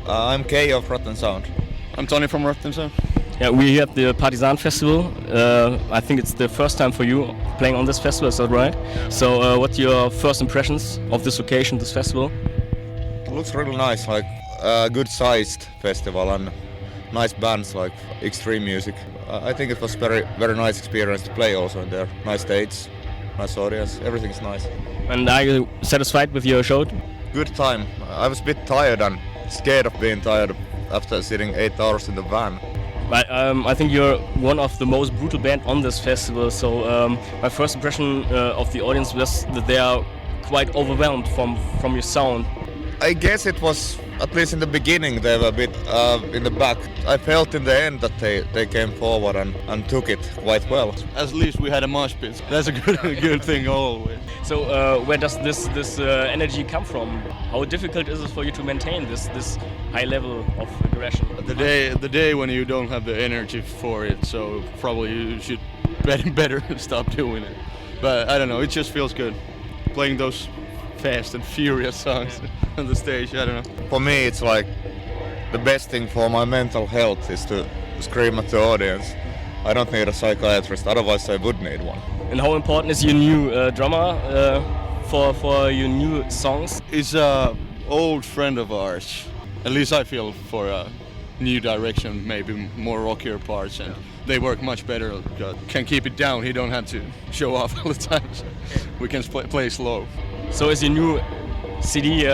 I'm Kay of Rotten Sound. I'm Toni from Wintersun. Yeah, we're at the Partisan Festival. I think it's the first time for you playing on this festival, is that right? So what's your first impressions of this occasion, this festival? It looks really nice, like a good sized festival and nice bands like extreme music. I think it was very nice experience to play also in there. Nice stage, nice audience, everything's nice. And are you satisfied with your show? Good time. I was a bit tired and scared of being tired after sitting 8 hours in the van. But I think you're one of the most brutal band on this festival, so my first impression of the audience was that they are quite overwhelmed from your sound. I guess it was, at least in the beginning, they were a bit in the back. I felt in the end that they came forward and took it quite well. At least we had a mosh pit. That's a good thing always. So where does this energy come from? How difficult is it for you to maintain this high level of aggression? The day when you don't have the energy for it, so probably you should better stop doing it. But I don't know, it just feels good playing those fast and furious songs on the stage. I don't know. For me, it's like the best thing for my mental health is to scream at the audience. I don't need a psychiatrist, otherwise I would need one. And how important is your new drummer for your new songs? He's an old friend of ours. At least I feel for a new direction, maybe more rockier parts, and they work much better. Can keep it down. He don't have to show off all the time. We can play slow. So is your new CD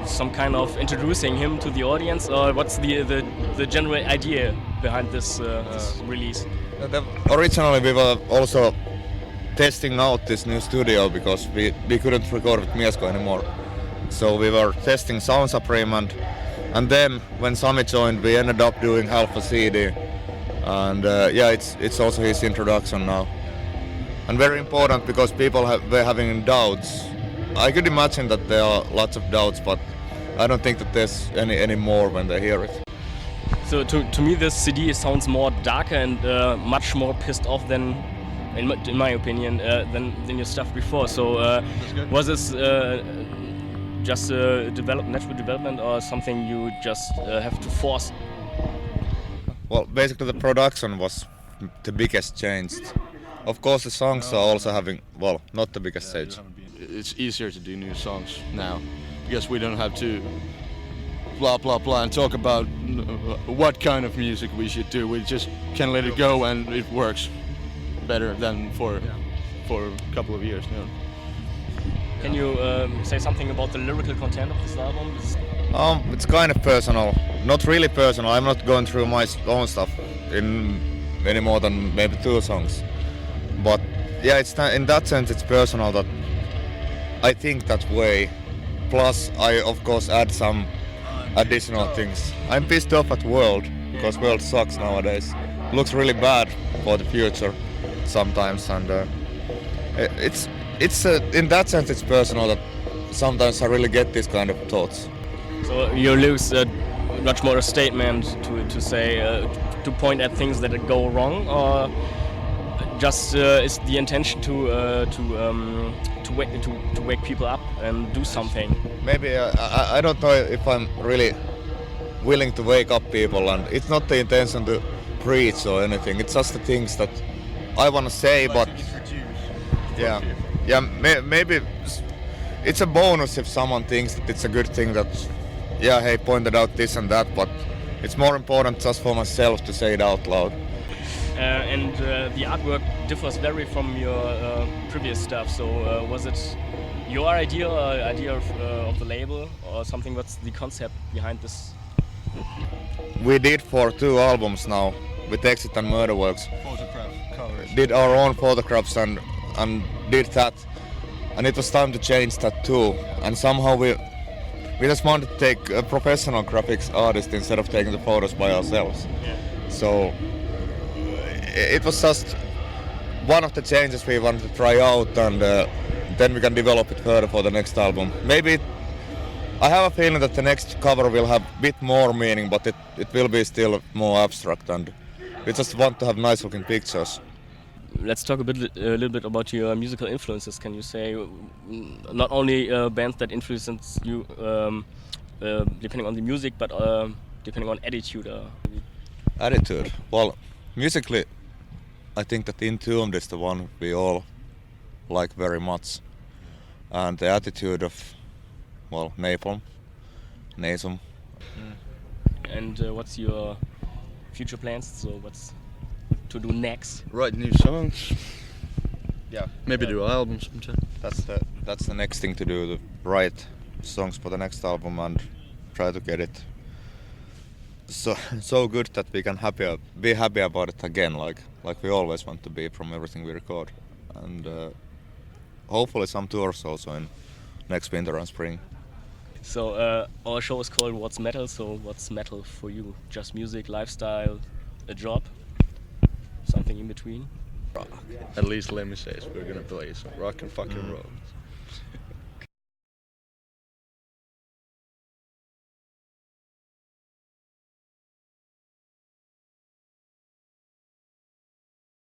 some kind of introducing him to the audience, or what's the general idea behind this release? Originally we were also testing out this new studio because we couldn't record with Miesko anymore. So we were testing Sound Supreme and then when Sami joined we ended up doing half a CD. And yeah, it's also his introduction now. And very important because people were having doubts. I could imagine that there are lots of doubts, but I don't think that there's any more when they hear it. So to me this CD sounds more darker and much more pissed off than, in my opinion, than your stuff before. So was this just a natural development or something you just have to force? Well, basically the production was the biggest change. Of course the songs are also having, well, not the biggest change. It's easier to do new songs now because we don't have to blah blah blah and talk about what kind of music we should do. We just can let it go and it works better than for a couple of years now. Can you say something about the lyrical content of this album? It's kind of personal. Not really personal. I'm not going through my own stuff in any more than maybe 2 songs. But yeah, in that sense it's personal that I think that way. Plus I of course add some additional things. I'm pissed off at world because world sucks nowadays. Looks really bad for the future sometimes, and it's in that sense it's personal that sometimes I really get these kind of thoughts. So your lyrics much more a statement to say to point at things that go wrong, or just is the intention to wake people up and do something? Maybe I don't know if I'm really willing to wake up people, and it's not the intention to preach or anything. It's just the things that I want to say, but yeah, maybe it's a bonus if someone thinks that it's a good thing that hey, pointed out this and that, but it's more important just for myself to say it out loud. And the artwork differs very from your previous stuff. So was it your idea or idea of the label or something? What's the concept behind this? We did for 2 albums now with Exit and Murderworks. Photograph covers. Did our own photographs and did that, and it was time to change that too. And somehow we just wanted to take a professional graphics artist instead of taking the photos by ourselves. Yeah. So it was just one of the changes we wanted to try out, and then we can develop it further for the next album. Maybe I have a feeling that the next cover will have a bit more meaning, but it will be still more abstract, and we just want to have nice looking pictures. Let's talk a little bit about your musical influences. Can you say not only bands that influenced you depending on the music, but depending on attitude. Attitude. Well, musically, I think that Entombed is the one we all like very much, and the attitude of, well, Napalm, Nasum. And what's your future plans? So what's to do next? Write new songs. Yeah. Maybe do an album sometime. That's the next thing to do, to write songs for the next album and try to get it so good that we can be happy about it again, like we always want to be from everything we record, and hopefully some tours also in next winter and spring. So our show is called What's Metal. So what's metal for you? Just music, lifestyle, a job, something in between? Rock. At least let me say we're gonna play some rock and fucking roll.